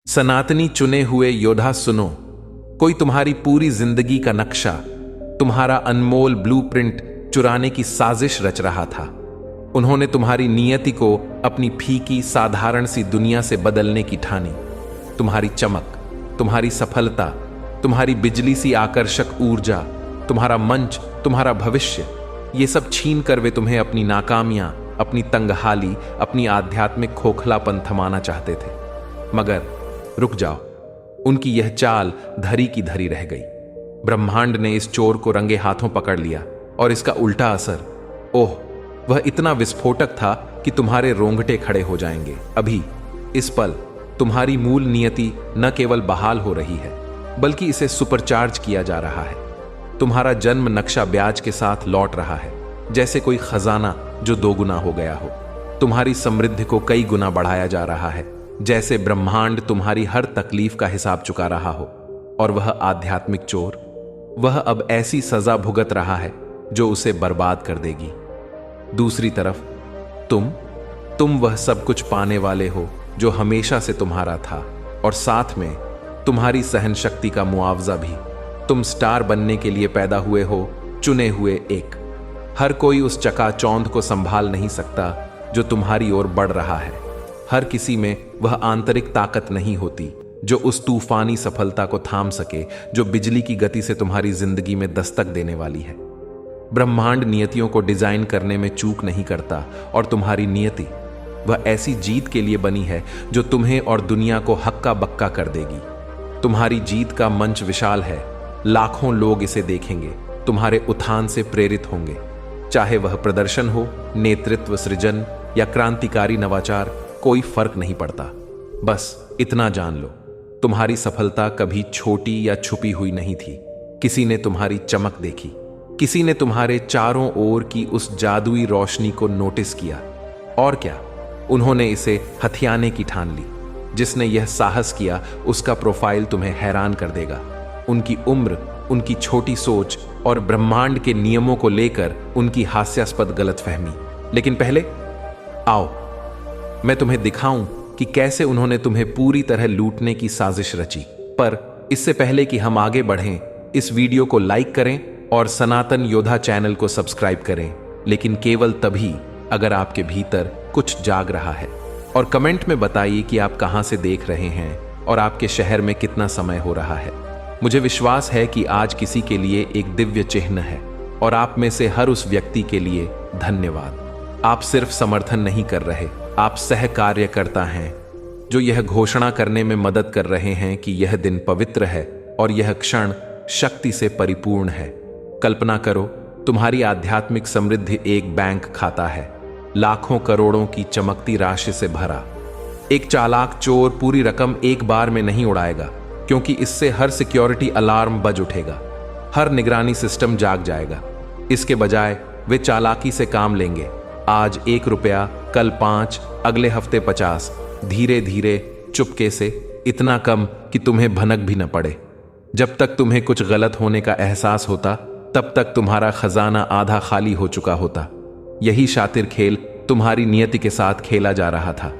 सनातनी चुने हुए योद्धा सुनो, कोई तुम्हारी पूरी जिंदगी का नक्शा, तुम्हारा अनमोल ब्लूप्रिंट चुराने की साजिश रच रहा था। उन्होंने तुम्हारी नियति को अपनी फीकी साधारण सी दुनिया से बदलने की ठानी। तुम्हारी चमक, तुम्हारी सफलता, तुम्हारी बिजली सी आकर्षक ऊर्जा, तुम्हारा मंच, तुम्हारा भविष्य, ये सब छीन कर वे तुम्हें अपनी नाकामियां, अपनी तंगहाली, अपनी आध्यात्मिक खोखलापन थमाना चाहते थे। मगर रुक जाओ, उनकी यह चाल धरी की धरी रह गई। ब्रह्मांड ने इस चोर को रंगे हाथों पकड़ लिया और इसका उल्टा असर, ओह, वह इतना विस्फोटक था कि तुम्हारे रोंगटे खड़े हो जाएंगे। अभी इस पल तुम्हारी मूल नियति न केवल बहाल हो रही है, बल्कि इसे सुपरचार्ज किया जा रहा है। तुम्हारा जन्म नक्शा ब्याज के साथ लौट रहा है, जैसे कोई खजाना जो दोगुना हो गया हो। तुम्हारी समृद्धि को कई गुना बढ़ाया जा रहा है, जैसे ब्रह्मांड तुम्हारी हर तकलीफ का हिसाब चुका रहा हो। और वह आध्यात्मिक चोर, वह अब ऐसी सजा भुगत रहा है जो उसे बर्बाद कर देगी। दूसरी तरफ तुम वह सब कुछ पाने वाले हो जो हमेशा से तुम्हारा था, और साथ में तुम्हारी सहन शक्ति का मुआवजा भी। तुम स्टार बनने के लिए पैदा हुए हो, चुने हुए एक। हर कोई उस चकाचौंध को संभाल नहीं सकता जो तुम्हारी ओर बढ़ रहा है। हर किसी में वह आंतरिक ताकत नहीं होती जो उस तूफानी सफलता को थाम सके, जो बिजली की गति से तुम्हारी जिंदगी में दस्तक देने वाली है। ब्रह्मांड नियतियों को डिजाइन करने में चूक नहीं करता, और तुम्हारी नियति वह ऐसी जीत के लिए बनी है जो तुम्हें और दुनिया को हक्का बक्का कर देगी। तुम्हारी जीत का मंच विशाल है, लाखों लोग इसे देखेंगे, तुम्हारे उत्थान से प्रेरित होंगे। चाहे वह प्रदर्शन हो, नेतृत्व, सृजन या क्रांतिकारी नवाचार, कोई फर्क नहीं पड़ता। बस इतना जान लो, तुम्हारी सफलता कभी छोटी या छुपी हुई नहीं थी। किसी ने तुम्हारी चमक देखी, किसी ने तुम्हारे चारों ओर की उस जादुई रोशनी को नोटिस किया, और क्या, उन्होंने इसे हथियाने की ठान ली। जिसने यह साहस किया उसका प्रोफाइल तुम्हें हैरान कर देगा। उनकी उम्र, उनकी छोटी सोच और ब्रह्मांड के नियमों को लेकर उनकी हास्यास्पद गलतफहमी। लेकिन पहले आओ मैं तुम्हें दिखाऊं कि कैसे उन्होंने तुम्हें पूरी तरह लूटने की साजिश रची। पर इससे पहले कि हम आगे बढ़ें, इस वीडियो को लाइक करें और सनातन योद्धा चैनल को सब्सक्राइब करें, लेकिन केवल तभी अगर आपके भीतर कुछ जाग रहा है। और कमेंट में बताइए कि आप कहां से देख रहे हैं और आपके शहर में कितना समय हो रहा है। मुझे विश्वास है कि आज किसी के लिए एक दिव्य चिन्ह है, और आप में से हर उस व्यक्ति के लिए धन्यवाद। आप सिर्फ समर्थन नहीं कर रहे, आप सहकार्यकर्ता हैं जो यह घोषणा करने में मदद कर रहे हैं कि यह दिन पवित्र है और यह क्षण शक्ति से परिपूर्ण है। कल्पना करो, तुम्हारी आध्यात्मिक समृद्धि एक बैंक खाता है, लाखों करोड़ों की चमकती राशि से भरा। एक चालाक चोर पूरी रकम एक बार में नहीं उड़ाएगा, क्योंकि इससे हर सिक्योरिटी अलार्म बज उठेगा, हर निगरानी सिस्टम जाग जाएगा। इसके बजाय वे चालाकी से काम लेंगे। आज 1 रुपया, कल 5, अगले हफ्ते 50, धीरे धीरे, चुपके से, इतना कम कि तुम्हें भनक भी न पड़े। जब तक तुम्हें कुछ गलत होने का एहसास होता, तब तक तुम्हारा खजाना आधा खाली हो चुका होता। यही शातिर खेल तुम्हारी नियति के साथ खेला जा रहा था।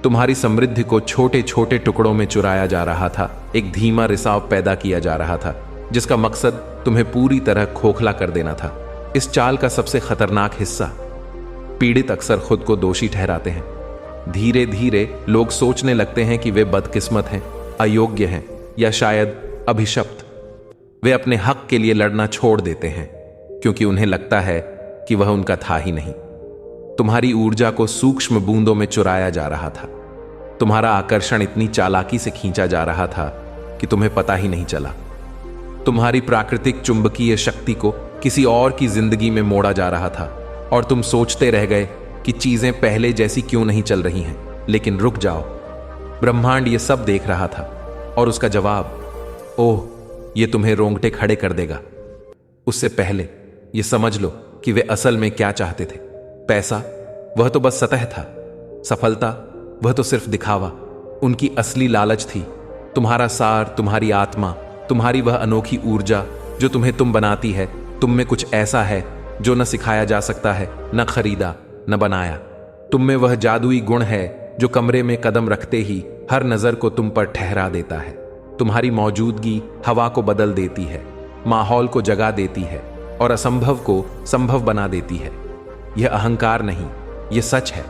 तुम्हारी समृद्धि को छोटे छोटे टुकड़ों में चुराया जा रहा था। एक धीमा रिसाव पैदा किया जा रहा था, जिसका मकसद तुम्हें पूरी तरह खोखला कर देना था। इस चाल का सबसे खतरनाक हिस्सा, पीड़ित अक्सर खुद को दोषी ठहराते हैं। धीरे धीरे लोग सोचने लगते हैं कि वे बदकिस्मत हैं, अयोग्य हैं, या शायद अभिशप्त। वे अपने हक के लिए लड़ना छोड़ देते हैं, क्योंकि उन्हें लगता है कि वह उनका था ही नहीं। तुम्हारी ऊर्जा को सूक्ष्म बूंदों में चुराया जा रहा था। तुम्हारा आकर्षण इतनी चालाकी से खींचा जा रहा था कि तुम्हें पता ही नहीं चला। तुम्हारी प्राकृतिक चुंबकीय शक्ति को किसी और की जिंदगी में मोड़ा जा रहा था, और तुम सोचते रह गए कि चीजें पहले जैसी क्यों नहीं चल रही हैं। लेकिन रुक जाओ, ब्रह्मांड ये सब देख रहा था, और उसका जवाब, ओह, ये तुम्हें रोंगटे खड़े कर देगा। उससे पहले ये समझ लो कि वे असल में क्या चाहते थे। पैसा, वह तो बस सतह था। सफलता, वह तो सिर्फ दिखावा। उनकी असली लालच थी तुम्हारा सार, तुम्हारी आत्मा, तुम्हारी वह अनोखी ऊर्जा जो तुम्हें तुम बनाती है। तुम में कुछ ऐसा है जो न सिखाया जा सकता है, न खरीदा, न बनाया। तुम में वह जादुई गुण है जो कमरे में कदम रखते ही हर नजर को तुम पर ठहरा देता है। तुम्हारी मौजूदगी हवा को बदल देती है, माहौल को जगा देती है और असंभव को संभव बना देती है। यह अहंकार नहीं, यह सच है।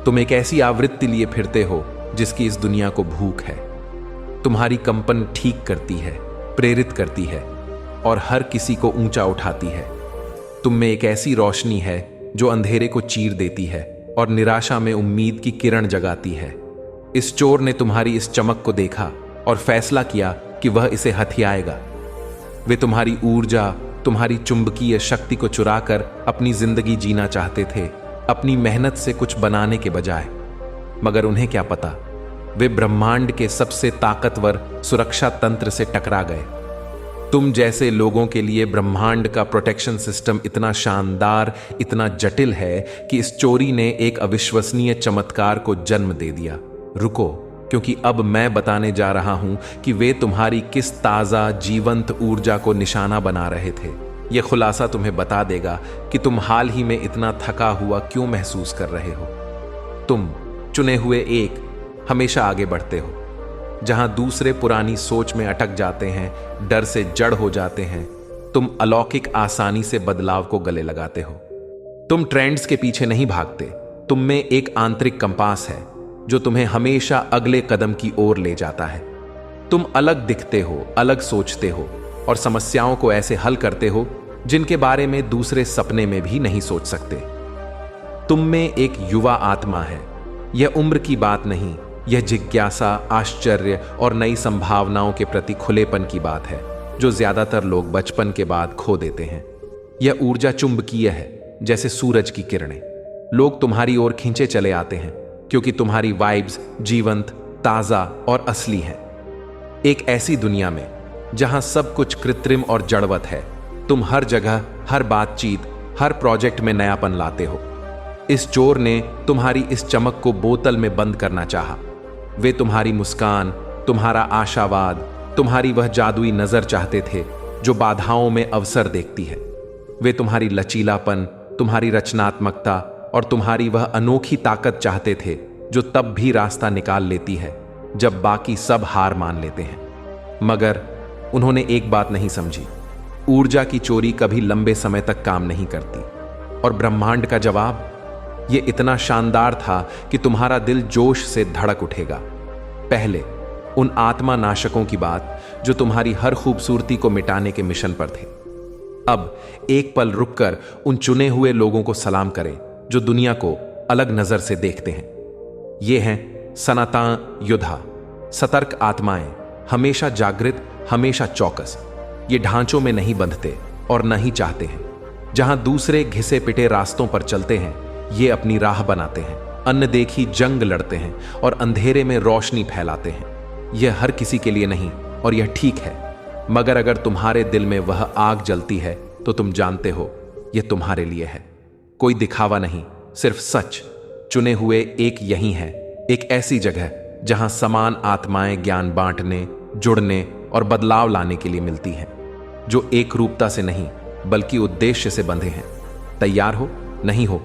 तुम एक ऐसी आवृत्ति लिए फिरते हो जिसकी इस दुनिया को भूख है। तुम्हारी कंपन ठीक करती है, प्रेरित करती है और हर किसी को ऊंचा उठाती है। तुम में एक ऐसी रोशनी है जो अंधेरे को चीर देती है और निराशा में उम्मीद की किरण जगाती है। इस चोर ने तुम्हारी इस चमक को देखा और फैसला किया कि वह इसे हथियाएगा। वे तुम्हारी ऊर्जा, तुम्हारी चुंबकीय शक्ति को चुराकर अपनी जिंदगी जीना चाहते थे, अपनी मेहनत से कुछ बनाने के बजाय। मगर उन्हें क्या पता, वे ब्रह्मांड के सबसे ताकतवर सुरक्षा तंत्र से टकरा गए। तुम जैसे लोगों के लिए ब्रह्मांड का प्रोटेक्शन सिस्टम इतना शानदार, इतना जटिल है कि इस चोरी ने एक अविश्वसनीय चमत्कार को जन्म दे दिया। रुको, क्योंकि अब मैं बताने जा रहा हूं कि वे तुम्हारी किस ताजा जीवंत ऊर्जा को निशाना बना रहे थे। यह खुलासा तुम्हें बता देगा कि तुम हाल ही में इतना थका हुआ क्यों महसूस कर रहे हो। तुम चुने हुए एक हमेशा आगे बढ़ते हो, जहां दूसरे पुरानी सोच में अटक जाते हैं, डर से जड़ हो जाते हैं। तुम अलौकिक आसानी से बदलाव को गले लगाते हो। तुम ट्रेंड्स के पीछे नहीं भागते। तुम में एक आंतरिक कंपास है जो तुम्हें हमेशा अगले कदम की ओर ले जाता है। तुम अलग दिखते हो, अलग सोचते हो और समस्याओं को ऐसे हल करते हो जिनके बारे में दूसरे सपने में भी नहीं सोच सकते। तुम में एक युवा आत्मा है। यह उम्र की बात नहीं, यह जिज्ञासा, आश्चर्य और नई संभावनाओं के प्रति खुलेपन की बात है जो ज्यादातर लोग बचपन के बाद खो देते हैं। यह ऊर्जा चुंबकीय है, जैसे सूरज की किरणें। लोग तुम्हारी ओर खींचे चले आते हैं क्योंकि तुम्हारी वाइब्स जीवंत, ताजा और असली हैं। एक ऐसी दुनिया में जहां सब कुछ कृत्रिम और जड़वत है, तुम हर जगह, हर बातचीत, हर प्रोजेक्ट में नयापन लाते हो। इस चोर ने तुम्हारी इस चमक को बोतल में बंद करना चाहा। वे तुम्हारी मुस्कान, तुम्हारा आशावाद, तुम्हारी वह जादुई नजर चाहते थे जो बाधाओं में अवसर देखती है। वे तुम्हारी लचीलापन, तुम्हारी रचनात्मकता और तुम्हारी वह अनोखी ताकत चाहते थे जो तब भी रास्ता निकाल लेती है जब बाकी सब हार मान लेते हैं। मगर उन्होंने एक बात नहीं समझी, ऊर्जा की चोरी कभी लंबे समय तक काम नहीं करती। और ब्रह्मांड का जवाब यह इतना शानदार था कि तुम्हारा दिल जोश से धड़क उठेगा। पहले उन आत्मा नाशकों की बात जो तुम्हारी हर खूबसूरती को मिटाने के मिशन पर थे। अब एक पल रुककर उन चुने हुए लोगों को सलाम करें जो दुनिया को अलग नजर से देखते हैं। ये हैं सनातन योद्धा, सतर्क आत्माएं, हमेशा जागृत, हमेशा चौकस। ये ढांचों में नहीं बंधते और नहीं चाहते हैं। जहां दूसरे घिसे पिटे रास्तों पर चलते हैं, ये अपनी राह बनाते हैं, अनदेखी जंग लड़ते हैं और अंधेरे में रोशनी फैलाते हैं। यह हर किसी के लिए नहीं और यह ठीक है। मगर अगर तुम्हारे दिल में वह आग जलती है तो तुम जानते हो यह तुम्हारे लिए है। कोई दिखावा नहीं, सिर्फ सच। चुने हुए एक यही है, एक ऐसी जगह जहां समान आत्माएं ज्ञान बांटने, जुड़ने और बदलाव लाने के लिए मिलती हैं, जो एक रूपता से नहीं बल्कि उद्देश्य से बंधे हैं। तैयार हो? नहीं हो?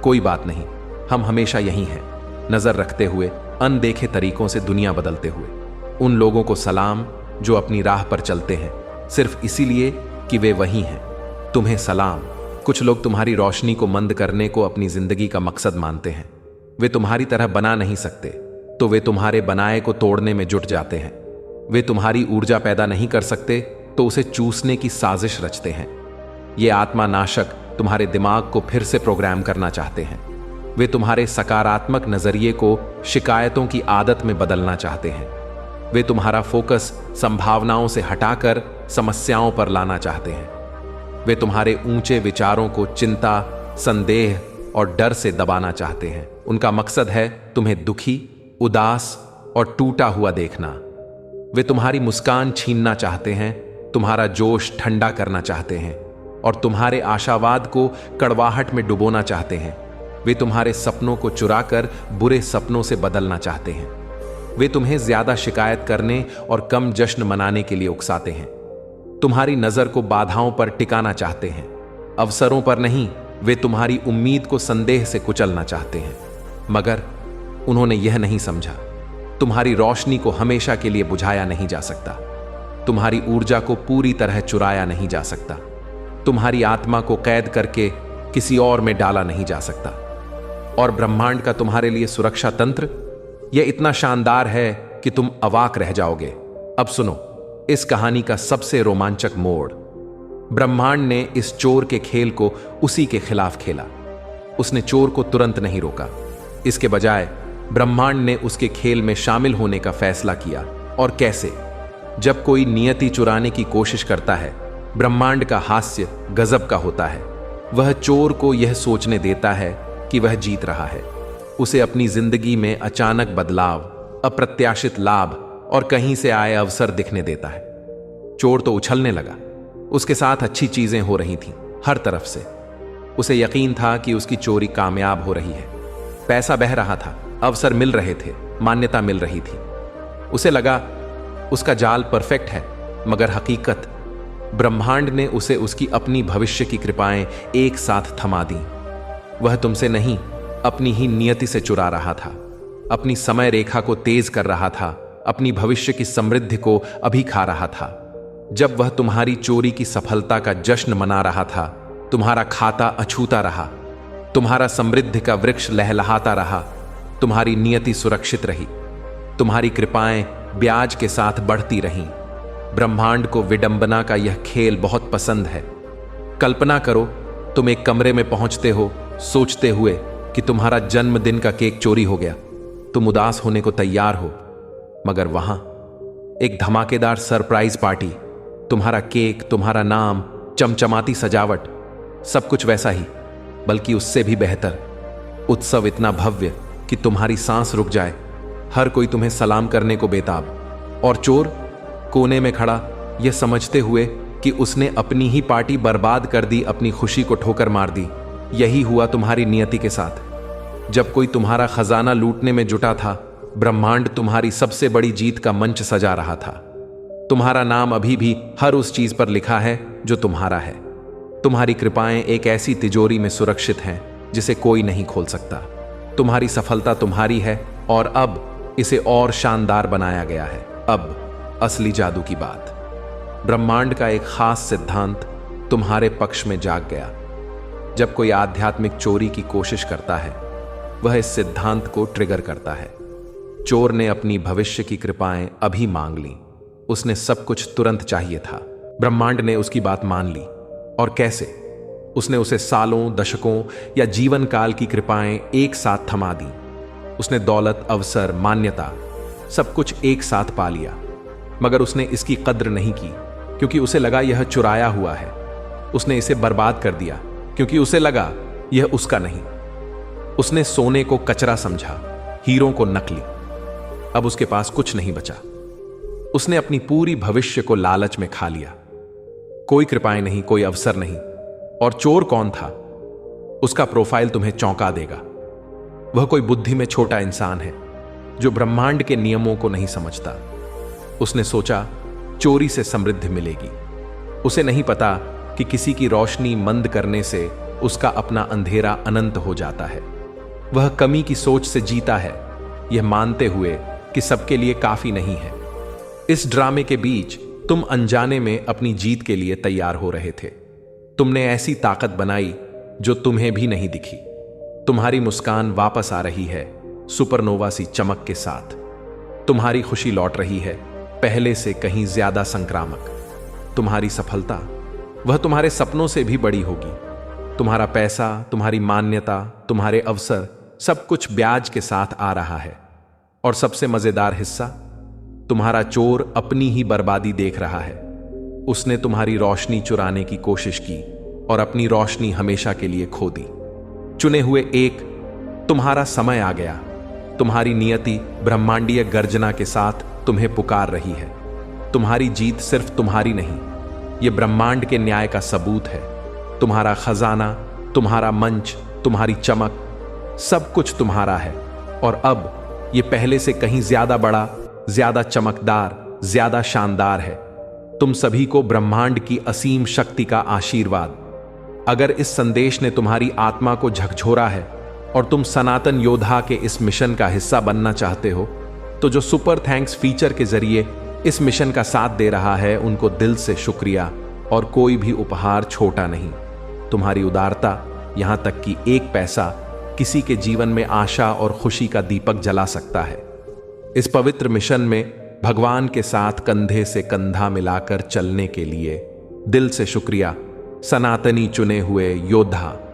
कोई बात नहीं, हम हमेशा यही हैं, नजर रखते हुए, अनदेखे तरीकों से दुनिया बदलते हुए। उन लोगों को सलाम जो अपनी राह पर चलते हैं सिर्फ इसीलिए कि वे वही हैं। तुम्हें सलाम। कुछ लोग तुम्हारी रोशनी को मंद करने को अपनी जिंदगी का मकसद मानते हैं। वे तुम्हारी तरह बना नहीं सकते, तो वे तुम्हारे बनाए को तोड़ने में जुट जाते हैं। वे तुम्हारी ऊर्जा पैदा नहीं कर सकते, तो उसे चूसने की साजिश रचते हैं। ये आत्मा नाशक तुम्हारे दिमाग को फिर से प्रोग्राम करना चाहते हैं। वे तुम्हारे सकारात्मक नजरिए को शिकायतों की आदत में बदलना चाहते हैं। वे तुम्हारा फोकस संभावनाओं से हटाकर समस्याओं पर लाना चाहते हैं। वे तुम्हारे ऊंचे विचारों को चिंता, संदेह और डर से दबाना चाहते हैं। उनका मकसद है तुम्हें दुखी, उदास और टूटा हुआ देखना। वे तुम्हारी मुस्कान छीनना चाहते हैं, तुम्हारा जोश ठंडा करना चाहते हैं और तुम्हारे आशावाद को कड़वाहट में डुबोना चाहते हैं। वे तुम्हारे सपनों को चुराकर बुरे सपनों से बदलना चाहते हैं। वे तुम्हें ज्यादा शिकायत करने और कम जश्न मनाने के लिए उकसाते हैं। तुम्हारी नजर को बाधाओं पर टिकाना चाहते हैं, अवसरों पर नहीं। वे तुम्हारी उम्मीद को संदेह से कुचलना चाहते हैं। मगर उन्होंने यह नहीं समझा, तुम्हारी रोशनी को हमेशा के लिए बुझाया नहीं जा सकता, तुम्हारी ऊर्जा को पूरी तरह चुराया नहीं जा सकता, तुम्हारी आत्मा को कैद करके किसी और में डाला नहीं जा सकता। और ब्रह्मांड का तुम्हारे लिए सुरक्षा तंत्र यह इतना शानदार है कि तुम अवाक रह जाओगे। अब सुनो इस कहानी का सबसे रोमांचक मोड़। ब्रह्मांड ने इस चोर के खेल को उसी के खिलाफ खेला। उसने चोर को तुरंत नहीं रोका, इसके बजाय ब्रह्मांड ने उसके खेल में शामिल होने का फैसला किया। और कैसे? जब कोई नियति चुराने की कोशिश करता है, ब्रह्मांड का हास्य गजब का होता है। वह चोर को यह सोचने देता है कि वह जीत रहा है। उसे अपनी जिंदगी में अचानक बदलाव, अप्रत्याशित लाभ और कहीं से आए अवसर दिखने देता है। चोर तो उछलने लगा, उसके साथ अच्छी चीजें हो रही थीं हर तरफ से। उसे यकीन था कि उसकी चोरी कामयाब हो रही है, पैसा बह रहा था, अवसर मिल रहे थे, मान्यता मिल रही थी। उसे लगा उसका जाल परफेक्ट है, मगर हकीकत ब्रह्मांड ने उसे उसकी अपनी भविष्य की कृपाएं एक साथ थमा दी। वह तुमसे नहीं, अपनी ही नियति से चुरा रहा था, अपनी समय रेखा को तेज कर रहा था, अपनी भविष्य की समृद्धि को अभी खा रहा था। जब वह तुम्हारी चोरी की सफलता का जश्न मना रहा था, तुम्हारा खाता अछूता रहा, तुम्हारा समृद्धि का वृक्ष लहलहाता रहा, तुम्हारी नियति सुरक्षित रही, तुम्हारी कृपाएं ब्याज के साथ बढ़ती रहीं। ब्रह्मांड को विडंबना का यह खेल बहुत पसंद है। कल्पना करो, तुम एक कमरे में पहुंचते हो सोचते हुए कि तुम्हारा जन्मदिन का केक चोरी हो गया। तुम उदास होने को तैयार हो, मगर वहां एक धमाकेदार सरप्राइज पार्टी, तुम्हारा केक, तुम्हारा नाम, चमचमाती सजावट, सब कुछ वैसा ही, बल्कि उससे भी बेहतर। उत्सव इतना भव्य कि तुम्हारी सांस रुक जाए, हर कोई तुम्हें सलाम करने को बेताब। और चोर कोने में खड़ा, यह समझते हुए कि उसने अपनी ही पार्टी बर्बाद कर दी, अपनी खुशी को ठोकर मार दी। यही हुआ तुम्हारी नियति के साथ। जब कोई तुम्हारा खजाना लूटने में जुटा था, ब्रह्मांड तुम्हारी सबसे बड़ी जीत का मंच सजा रहा था। तुम्हारा नाम अभी भी हर उस चीज पर लिखा है जो तुम्हारा है। तुम्हारी कृपाएं एक ऐसी तिजोरी में सुरक्षित हैं जिसे कोई नहीं खोल सकता। तुम्हारी सफलता तुम्हारी है और अब इसे और शानदार बनाया गया है। अब असली जादू की बात। ब्रह्मांड का एक खास सिद्धांत तुम्हारे पक्ष में जाग गया। जब कोई आध्यात्मिक चोरी की कोशिश करता है, वह इस सिद्धांत को ट्रिगर करता है। चोर ने अपनी भविष्य की कृपाएं अभी मांग ली, उसने सब कुछ तुरंत चाहिए था। ब्रह्मांड ने उसकी बात मान ली। और कैसे? उसने उसे सालों, दशकों या जीवन काल की कृपाएं एक साथ थमा दी। उसने दौलत, अवसर, मान्यता सब कुछ एक साथ पा लिया, मगर उसने इसकी कद्र नहीं की, क्योंकि उसे लगा यह चुराया हुआ है। उसने इसे बर्बाद कर दिया क्योंकि उसे लगा यह उसका नहीं। उसने सोने को कचरा समझा, हीरों को नकली। अब उसके पास कुछ नहीं बचा। उसने अपनी पूरी भविष्य को लालच में खा लिया। कोई कृपाएं नहीं, कोई अवसर नहीं। और चोर कौन था? उसका प्रोफाइल तुम्हें चौंका देगा। वह कोई बुद्धि में छोटा इंसान है जो ब्रह्मांड के नियमों को नहीं समझता। उसने सोचा चोरी से समृद्धि मिलेगी। उसे नहीं पता कि किसी की रोशनी मंद करने से उसका अपना अंधेरा अनंत हो जाता है। वह कमी की सोच से जीता है, यह मानते हुए कि सबके लिए काफी नहीं है। इस ड्रामे के बीच तुम अनजाने में अपनी जीत के लिए तैयार हो रहे थे। तुमने ऐसी ताकत बनाई जो तुम्हें भी नहीं दिखी। तुम्हारी मुस्कान वापस आ रही है, सुपरनोवा सी चमक के साथ। तुम्हारी खुशी लौट रही है, पहले से कहीं ज्यादा संक्रामक। तुम्हारी सफलता वह तुम्हारे सपनों से भी बड़ी होगी। तुम्हारा पैसा, तुम्हारी मान्यता, तुम्हारे अवसर, सब कुछ ब्याज के साथ आ रहा है। और सबसे मजेदार हिस्सा, तुम्हारा चोर अपनी ही बर्बादी देख रहा है। उसने तुम्हारी रोशनी चुराने की कोशिश की और अपनी रोशनी हमेशा के लिए खो दी। चुने हुए एक, तुम्हारा समय आ गया। तुम्हारी नियति ब्रह्मांडीय गर्जना के साथ तुम्हें पुकार रही है। तुम्हारी जीत सिर्फ तुम्हारी नहीं, यह ब्रह्मांड के न्याय का सबूत है। तुम्हारा खजाना, तुम्हारा मंच, तुम्हारी चमक, सब कुछ तुम्हारा है। और अब यह पहले से कहीं ज्यादा बड़ा, ज्यादा चमकदार, ज्यादा शानदार है। तुम सभी को ब्रह्मांड की असीम शक्ति का आशीर्वाद। अगर इस संदेश ने तुम्हारी आत्मा को झकझोरा है, और तुम सनातन योद्धा के इस मिशन का हिस्सा बनना चाहते हो, तो जो सुपर थैंक्स फीचर के जरिए इस मिशन का साथ दे रहा है उनको दिल से शुक्रिया, और कोई भी उपहार छोटा नहीं। तुम्हारी उदारता, यहां तक कि एक पैसा, किसी के जीवन में आशा और खुशी का दीपक जला सकता है। इस पवित्र मिशन में भगवान के साथ कंधे से कंधा मिलाकर चलने के लिए दिल से शुक्रिया, सनातनी चुने हुए योद्धा।